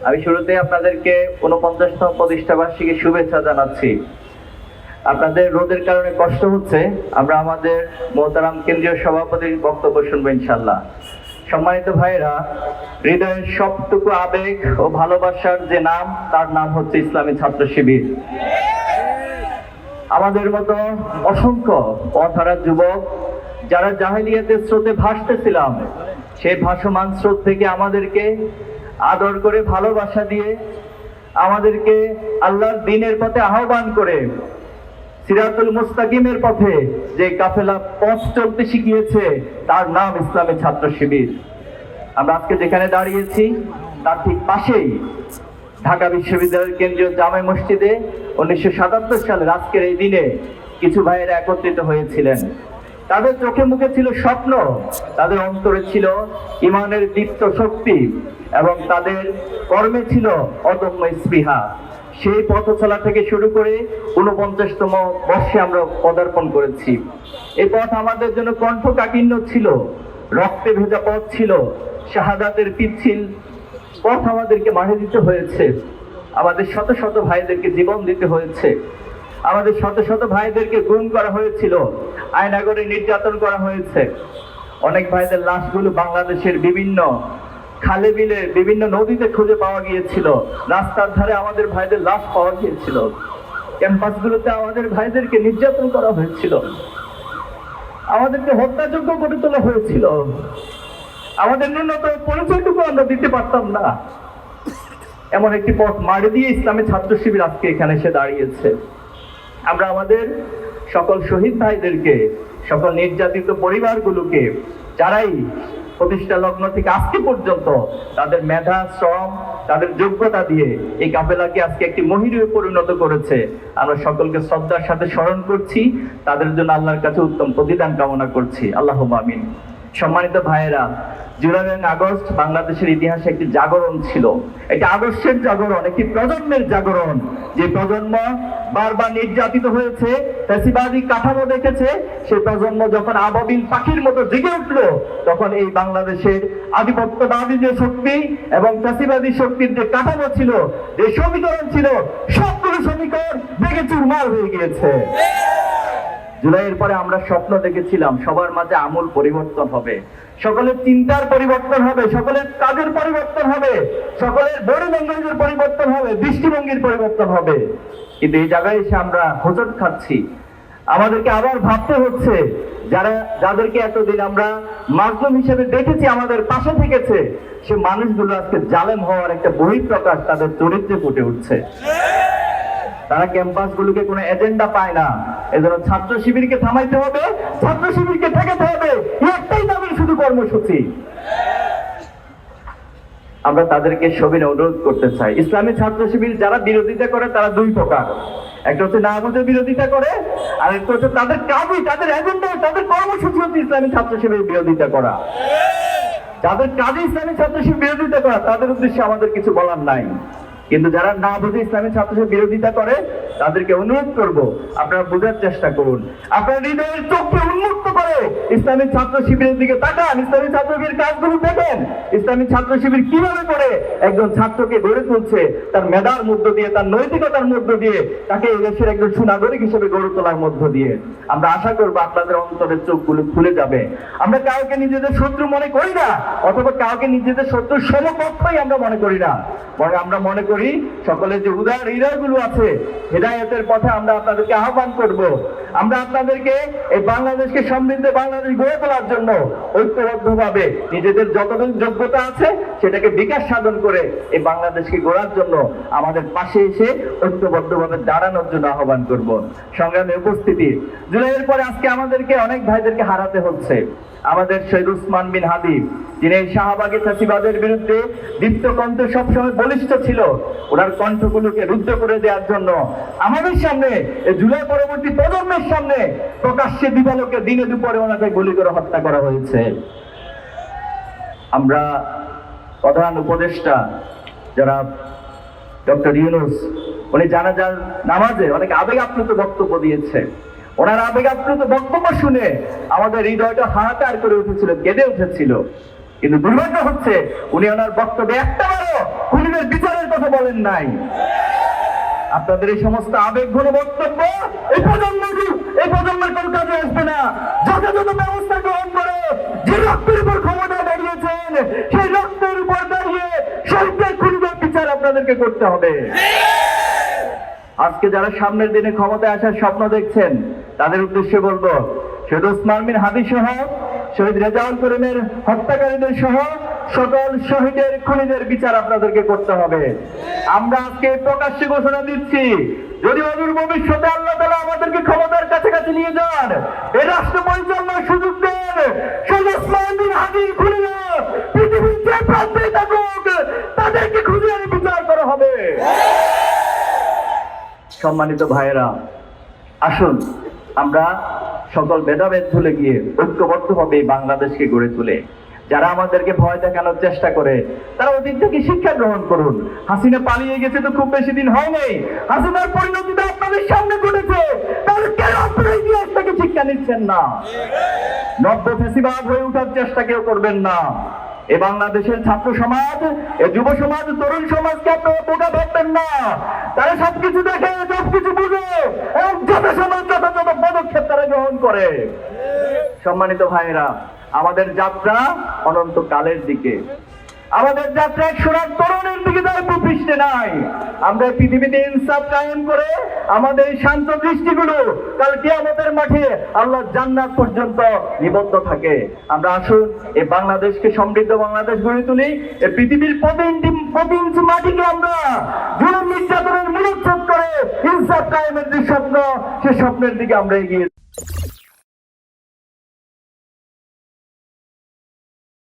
আমি শুরুতে আপনাদেরকে ৪৯তম প্রতিষ্ঠা বার্ষিকী শুভেচ্ছা জানাচ্ছি। আপনাদের রোদের কারণে কষ্ট হচ্ছে, আমরা আমাদের মোহতারাম কেন্দ্রীয় সভাপতির বক্তব্য শুনবো ইনশাল্লাহ। সম্মানিত ভাইয়েরা, হৃদয়ের সবটুকু আবেগ ও ভালোবাসার যে নাম, তার নাম হচ্ছে ইসলামী ছাত্র শিবির। আমাদের মতো অসংখ্য পথহারা যুবক যারা জাহেলিয়াতের স্রোতে ভাসতেছিলাম, সেই ভাসমান স্রোত থেকে আমাদেরকে আদর করে ভালোবাসা দিয়ে আমাদেরকে আল্লাহর দ্বীনের পথে আহ্বান করে সিরাতুল মুস্তাকিমের পথে যে কাফেলা পথ চলতে শিখিয়েছে, তার নাম ইসলামী ছাত্র শিবির। আমরা আজকে যেখানে দাঁড়িয়েছি তার ঠিক পাশেই ঢাকা বিশ্ববিদ্যালয়ের কেন্দ্রীয় জামে মসজিদে 1977 সালের আজকের এই দিনে কিছু ভাইয়েরা একত্রিত হয়েছিলেন। তাদের চোখে মুখে ছিল স্বপ্ন, তাদের অন্তরে ছিল ইমানের দীপ্ত শক্তি এবং তাদের কর্মে ছিল অদম্য স্পৃহা। সেই পথ চলা থেকে শুরু করে 49তম বর্ষে আমরা পদার্পণ করেছি। এই পথ আমাদের জন্য কণ্ঠকাঠিন্য ছিল, রক্তে ভেজা পথ ছিল, শাহাদাতের পিচ্ছিল পথ আমাদেরকে মাঠে দিতে হয়েছে, আমাদের শত শত ভাইদেরকে জীবন দিতে হয়েছে, আমাদের শত শত ভাইদেরকে গুম করা হয়েছিল, আয়নাগরে নির্যাতন করা হয়েছে। অনেক ভাইদের লাশগুলো বাংলাদেশের বিভিন্ন খালে বিলে বিভিন্ন নদীতে খুঁজে পাওয়া গিয়েছিল, রাস্তার ধারে আমাদের ভাইদের লাশ পাওয়া গিয়েছিল, ক্যাম্পাসগুলোতে আমাদের ভাইদেরকে নির্যাতন করা হয়েছিল, আমাদেরকে হত্যাযোগ্য করে তোলা হয়েছিল, আমাদের ন্যূনতম পরিচয়টুকু আমরা দিতে পারতাম না। এমন একটি পথ মারি দিয়ে ইসলামী ছাত্র শিবির আজকে এখানে এসে দাঁড়িয়েছে। আমরা আমাদের সকল শহীদ ভাইদেরকে, সকল নির্যাতিত পরিবারগুলোকে, যারাই প্রতিষ্ঠা লগ্ন থেকে আজকে পর্যন্ত তাদের মেধা, শ্রম, তাদের যোগ্যতা দিয়ে এই কাফেলাকে আজকে একটি মহিরূহে পরিণত করেছে, আমরা সকলকে শ্রদ্ধার সাথে স্মরণ করছি, তাদের জন্য আল্লাহর কাছে উত্তম প্রতিদান কামনা করছি। আল্লাহুম্মা আমিন। সম্মানিত ভাইয়েরা, জুলাই এবং আগস্ট বাংলাদেশের ইতিহাসে একটি জাগরণ ছিল, একটি আদর্শের জাগরণ, একটি প্রজন্মের জাগরণ। যে প্রজন্ম বারবার নির্যাতিত হয়েছে, ফ্যাসিবাদী কাঠামো দেখেছে, সেই প্রজন্ম যখন আবাবিল পাখির মতো জেগে উঠলো, তখন এই বাংলাদেশের আধিপত্যবাদী যে শক্তি এবং ফ্যাসিবাদী শক্তির যে কাঠামো ছিল, যে সমীকরণ ছিল, সবগুলো সমীকরণ ভেঙে চুরমার হয়ে গিয়েছে। জুলাইয়ের পরে আমরা স্বপ্ন দেখেছিলাম সবার মাঝে আমূল পরিবর্তন হবে, সকলের চিন্তার পরিবর্তন হবে, সকলের কাজের পরিবর্তন হবে, সকলের বডি ল্যাঙ্গুয়েজের পরিবর্তন হবে, দৃষ্টিভঙ্গির পরিবর্তন হবে। কিন্তু এই জায়গায় এসে আমরা হোঁচট খাচ্ছি। আমাদেরকে আবার ভাবতে হচ্ছে, যাদেরকে এতদিন আমরা মাজলুম হিসেবে দেখেছি, আমাদের পাশে থেকেছে, সে মানুষগুলো আজকে জালেম হওয়ার একটা বহিঃপ্রকাশ তাদের চরিত্রে ফুটে উঠছে। তারা ক্যাম্পাসগুলোকে কোনো এজেন্ডা পায় না, এজন্য ছাত্র শিবিরকে থামাইতে হবে, ছাত্র শিবিরকে ঠেকাতে হবে, একটাই তাদের শুধু কর্মসূচি। আমরা তাদেরকে সবিনয় অনুরোধ করতে চাই, ইসলামী ছাত্র শিবির যারা বিরোধিতা করে তারা দুই প্রকার। একটা হচ্ছে না বুঝে বিরোধিতা করে, আর একটা হচ্ছে তাদের কাজই, তাদের এজেন্ডা, তাদের কর্মসূচি হচ্ছে ইসলামী ছাত্র শিবির বিরোধিতা করা। যাদের কাজে ইসলামী ছাত্র শিবির বিরোধিতা করা, তাদের উদ্দেশ্যে আমাদের কিছু বলার নাই। কিন্তু যারা না বুঝে ইসলামী ছাত্র শিবির বিরোধিতা করে, তাদেরকে অনুরোধ করব, আপনারা বোঝার চেষ্টা করুন, আপনার হৃদয়ের চোখকে উন্মুক্ত করে ইসলামী ছাত্র শিবিরের দিকে তাকান, ইসলামী ছাত্র শিবির কাজগুলো দেখেন, ইসলামী ছাত্র শিবির কিভাবে করে একজন ছাত্রকে গড়ে তুলছে, তার মেধার মধ্য দিয়ে, তার নৈতিকতার মধ্য দিয়ে, তাকে এই দেশের একজন সুনাগরিক হিসেবে গড়ে তোলার মধ্য দিয়ে। আমরা আশা করবো আপনাদের অন্তরের চোখগুলো খুলে যাবে। আমরা কাউকে নিজেদের শত্রু মনে করি না, অথবা কাউকে নিজেদের শত্রুর সমকক্ষই আমরা মনে করি না, বরং আমরা মনে করি সকলের যে উদার হৃদয়গুলো আছে, হেদায়েতের পথে আমরা আপনাদেরকে আহ্বান করব। আমরা আপনাদেরকে এই বাংলাদেশকে সমৃদ্ধ বাংলাদেশ গড়ে তোলার জন্য ঐক্যবদ্ধভাবে নিজেদের যতটুকু যোগ্যতা আছে সেটাকে বিকাশ সাধন করে এই বাংলাদেশকে গড়ার জন্য আমাদের পাশে এসে ঐক্যবদ্ধভাবে দাঁড়ানোর জন্য আহ্বান করব। সংগ্রামে উপস্থিতি, জুলাইয়ের পরে আজকে আমাদেরকে অনেক ভাইদেরকে হারাতে হচ্ছে। আমাদের শহীদ উসমান বিন হাদি, যিনি শাহবাগে ফ্যাসিবাদের বিরুদ্ধে দীপ্ত কণ্ঠে সবসময় বলিষ্ঠ ছিল, ওনার কণ্ঠগুলোকে রুদ্ধ করে দেওয়ার জন্য আমাদের সামনে, জুলাই পরবর্তী প্রজন্মের সামনে প্রকাশ্যে দিবালোকে দিনে দুপুরে ওনাকে গুলি করে হত্যা করা হয়েছে। আমরা প্রধান উপদেষ্টা যারা ডক্টর ইউনূস, উনি জানাজার নামাজে অনেক আবেগ আপ্লুত বক্তব্য দিয়েছে। ওনার আবেগ আপ্লুত বক্তব্য শুনে আমাদের হৃদয়টা হাহাকার করে উঠেছিল, কেঁদে উঠেছিল। কিন্তু দুর্ভাগ্য হচ্ছে উনি ওনার বক্তব্যে একটাবারও খুনিদের বিচারের বলেন নাই। আপনাদের এই সমস্ত আবেগঘন বক্তব্য এই প্রজন্মের কোন কাজে আসবে না। যথাযথ ব্যবস্থা গ্রহণ করে যে রক্তের উপর ক্ষমতা দাঁড়িয়েছেন, সেই রক্তের উপর দাঁড়িয়ে শহীদদের খুনিদের বিচার আপনাদেরকে করতে হবে। আজকে যারা সামনের দিনে ক্ষমতায় আসার স্বপ্ন দেখছেন, তাদের উদ্দেশ্যে বলবো, শহীদ ওসমান বিন হাদি সহ শহীদ রেজাউল করিমের হত্যাকারীদের সহ সকল শহীদের খুনিদের বিচার আপনাদেরকে করতে হবে। আমরা আজকে প্রকাশ্যে ঘোষণা দিচ্ছি, যদি অদূর ভবিষ্যতে আল্লাহ তাআলা আমাদেরকে ক্ষমতার কাছাকাছি নিয়ে যান, এই রাষ্ট্র পরিচালনার সুযোগ দেন, শহীদ ওসমান বিন হাদির খুনিরা পৃথিবীর যে প্রান্তে থাকুক তাদেরকে খুঁজে এনে বিচার করা হবে। সম্মানিত ভাইয়েরা, আসুন আমরা সকল ভেদাভেদ ভুলে গিয়ে ঐক্যবদ্ধভাবে এই বাংলাদেশকে গড়ে তুলে, যারা আমাদেরকে ভয় দেখানোর চেষ্টা করে তারা অতীত থেকে শিক্ষা গ্রহণ করুন। হাসিনা পালিয়ে গেছে তো খুব বেশি দিন হয় নাই, হাসিনার পরিণতিটা আপনাদের সামনে ঘটেছে, তাহলে কেন আপনারা ইতিহাস থেকে শিক্ষা নিচ্ছেন না? নব্য ফ্যাসিবাদ হয়ে ওঠার চেষ্টা কেউ করবেন না। এ বাংলাদেশের ছাত্র সমাজ, এ যুব সমাজ, তরুণ সমাজকে আপনারা বোকা ভাববেন না। তারা সবকিছু দেখে, সবকিছু বুঝে এবং যথাসময় যথাযথ পদক্ষেপ তারা গ্রহণ করে। সম্মানিত ভাইয়েরা, আমাদের যাত্রা অনন্তকালের দিকে, আমাদের যাত্রা এক সোনার তরুণের দিকে তার প্রতিষ্ঠে নাই। আমরা পৃথিবীতে ইনসাফ কায়েম করে আমাদের এই শান্ত দৃষ্টিগুলো কাল কিয়ামতের মাঠে আল্লাহ জান্নাত পর্যন্ত নিবদ্ধ থাকে। আমরা আসুন এই বাংলাদেশকে সমৃদ্ধ বাংলাদেশ গড়ে তুলি। এই পৃথিবীর প্রতি ইঞ্চি মাটিকে আমরা জুলুম নির্যাতনের মূলোচ্ছেদ করে ইনসাফ কায়েমের যে স্বপ্ন, সে স্বপ্নের দিকে আমরা এগিয়ে